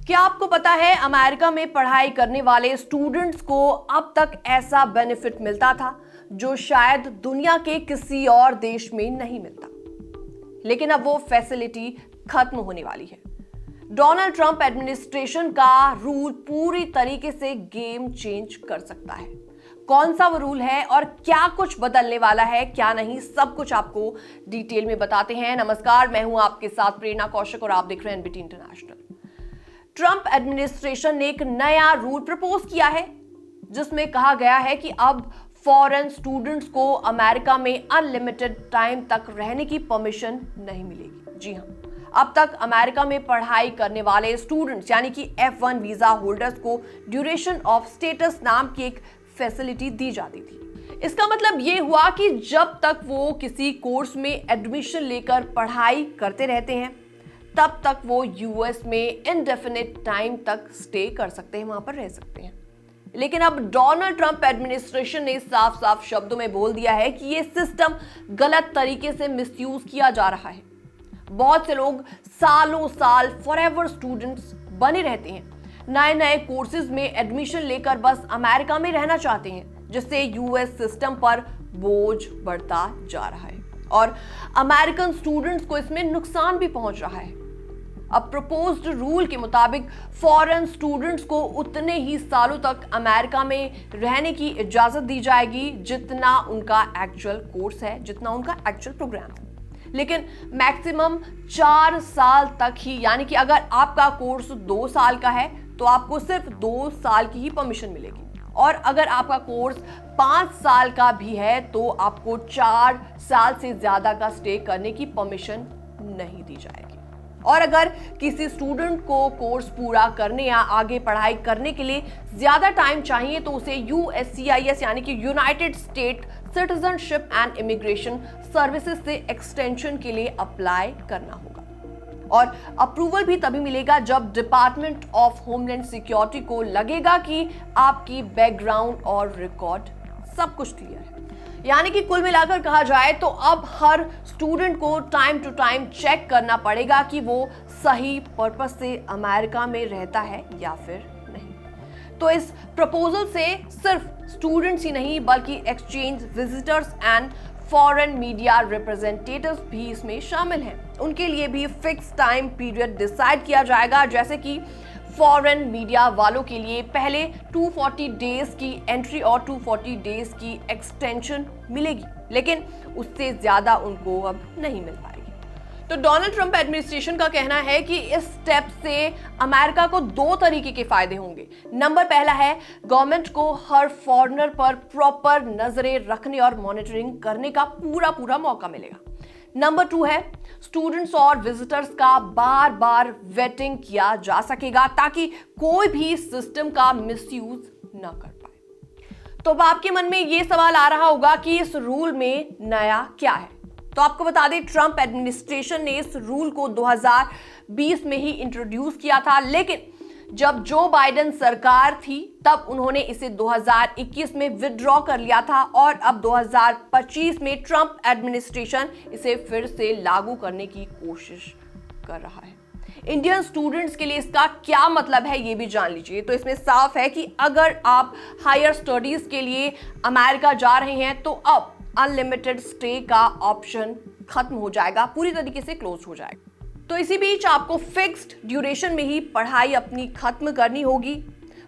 क्या आपको पता है अमेरिका में पढ़ाई करने वाले स्टूडेंट्स को अब तक ऐसा बेनिफिट मिलता था जो शायद दुनिया के किसी और देश में नहीं मिलता, लेकिन अब वो फैसिलिटी खत्म होने वाली है। डोनाल्ड ट्रंप एडमिनिस्ट्रेशन का रूल पूरी तरीके से गेम चेंज कर सकता है। कौन सा वो रूल है और क्या कुछ बदलने वाला है, क्या नहीं, सब कुछ आपको डिटेल में बताते हैं। नमस्कार, मैं हूं आपके साथ प्रेरणा कौशिक और आप देख रहे हैं एनबीटी इंटरनेशनल। ट्रंप एडमिनिस्ट्रेशन ने एक नया रूल प्रपोज किया है जिसमें कहा गया है कि अब फॉरेन स्टूडेंट्स को अमेरिका में अनलिमिटेड टाइम तक रहने की परमिशन नहीं मिलेगी। जी हां, अब तक अमेरिका में पढ़ाई करने वाले स्टूडेंट्स यानी कि F1 वीजा होल्डर्स को ड्यूरेशन ऑफ स्टेटस नाम की एक फैसिलिटी दी जाती थी। इसका मतलब यह हुआ कि जब तक वो किसी कोर्स में एडमिशन लेकर पढ़ाई करते रहते हैं तब तक वो यूएस में इनडेफिनिट टाइम तक स्टे कर सकते हैं, वहां पर रह सकते हैं। लेकिन अब डोनाल्ड ट्रंप एडमिनिस्ट्रेशन ने साफ साफ शब्दों में बोल दिया है कि ये सिस्टम गलत तरीके से मिसयूज किया जा रहा है। बहुत से लोग सालों साल फॉरएवर स्टूडेंट्स बने रहते हैं, नए नए कोर्सेज में एडमिशन लेकर बस अमेरिका में रहना चाहते हैं, जिससे यूएस सिस्टम पर बोझ बढ़ता जा रहा है और अमेरिकन स्टूडेंट्स को इसमें नुकसान भी पहुंच रहा है। अब प्रपोज्ड रूल के मुताबिक फॉरेन स्टूडेंट्स को उतने ही सालों तक अमेरिका में रहने की इजाजत दी जाएगी जितना उनका एक्चुअल कोर्स है, जितना उनका एक्चुअल प्रोग्राम है। लेकिन मैक्सिमम 4 साल तक ही, यानी कि अगर आपका कोर्स 2 साल का है तो आपको सिर्फ 2 साल की ही परमिशन मिलेगी, और अगर आपका कोर्स 5 साल का भी है तो आपको 4 साल से ज्यादा का स्टे करने की परमिशन नहीं दी जाएगी। और अगर किसी स्टूडेंट को कोर्स पूरा करने या आगे पढ़ाई करने के लिए ज्यादा टाइम चाहिए तो उसे USCIS यानी कि United state citizenship and immigration services से एक्सटेंशन के लिए अप्लाई करना होगा, और अप्रूवल भी तभी मिलेगा जब डिपार्टमेंट ऑफ होमलैंड सिक्योरिटी को लगेगा कि आपकी बैकग्राउंड और रिकॉर्ड सब कुछ क्लियर है। यानी कि कुल मिलाकर कहा जाए तो अब हर स्टूडेंट को टाइम टू टाइम चेक करना पड़ेगा कि वो सही पर्पस से अमेरिका में रहता है या फिर नहीं। तो इस प्रपोजल से सिर्फ स्टूडेंट्स ही नहीं बल्कि exchange visitors and foreign media representatives भी इसमें शामिल हैं। उनके लिए भी फिक्स टाइम पीरियड डिसाइड किया जाएगा, जैसे कि फॉरेन मीडिया वालों के लिए पहले 240 डेज की एंट्री और 240 डेज की एक्सटेंशन मिलेगी, लेकिन उससे ज्यादा उनको अब नहीं मिल पाएगी। तो डोनाल्ड ट्रंप एडमिनिस्ट्रेशन का कहना है कि इस स्टेप से अमेरिका को 2 तरीके के फायदे होंगे। नंबर पहला है, गवर्नमेंट को हर फॉरेनर पर प्रॉपर नजरें रखने और मॉनिटरिंग करने का पूरा मौका मिलेगा। नंबर 2 है, स्टूडेंट्स और विजिटर्स का बार बार वेटिंग किया जा सकेगा ताकि कोई भी सिस्टम का मिसयूज ना कर पाए। तो अब आपके मन में यह सवाल आ रहा होगा कि इस रूल में नया क्या है। तो आपको बता दें, ट्रंप एडमिनिस्ट्रेशन ने इस रूल को 2020 में ही इंट्रोड्यूस किया था, लेकिन जब जो बाइडेन सरकार थी तब उन्होंने इसे 2021 में विड्रॉ कर लिया था, और अब 2025 में ट्रंप एडमिनिस्ट्रेशन इसे फिर से लागू करने की कोशिश कर रहा है। इंडियन स्टूडेंट्स के लिए इसका क्या मतलब है ये भी जान लीजिए। तो इसमें साफ है कि अगर आप हायर स्टडीज के लिए अमेरिका जा रहे हैं तो अब अनलिमिटेड स्टे का ऑप्शन खत्म हो जाएगा, पूरी तरीके से क्लोज हो जाएगा। तो इसी बीच आपको फिक्स्ड ड्यूरेशन में ही पढ़ाई अपनी खत्म करनी होगी,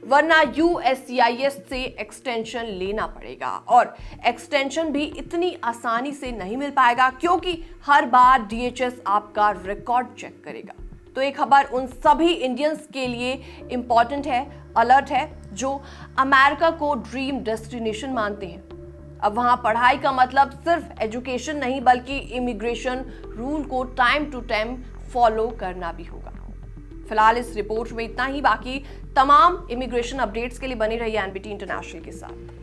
वरना USCIS से एक्सटेंशन लेना पड़ेगा, और एक्सटेंशन भी इतनी आसानी से नहीं मिल पाएगा क्योंकि हर बार DHS आपका रिकॉर्ड चेक करेगा। तो एक खबर उन सभी इंडियंस के लिए इंपॉर्टेंट है, अलर्ट है, जो अमेरिका को ड्रीम डेस्टिनेशन मानते हैं। अब वहां पढ़ाई का मतलब सिर्फ एजुकेशन नहीं बल्कि इमिग्रेशन रूल को टाइम टू टाइम फॉलो करना भी होगा। फिलहाल इस रिपोर्ट में इतना ही, बाकी तमाम इमिग्रेशन अपडेट्स के लिए बने रहिए एनबीटी इंटरनेशनल के साथ।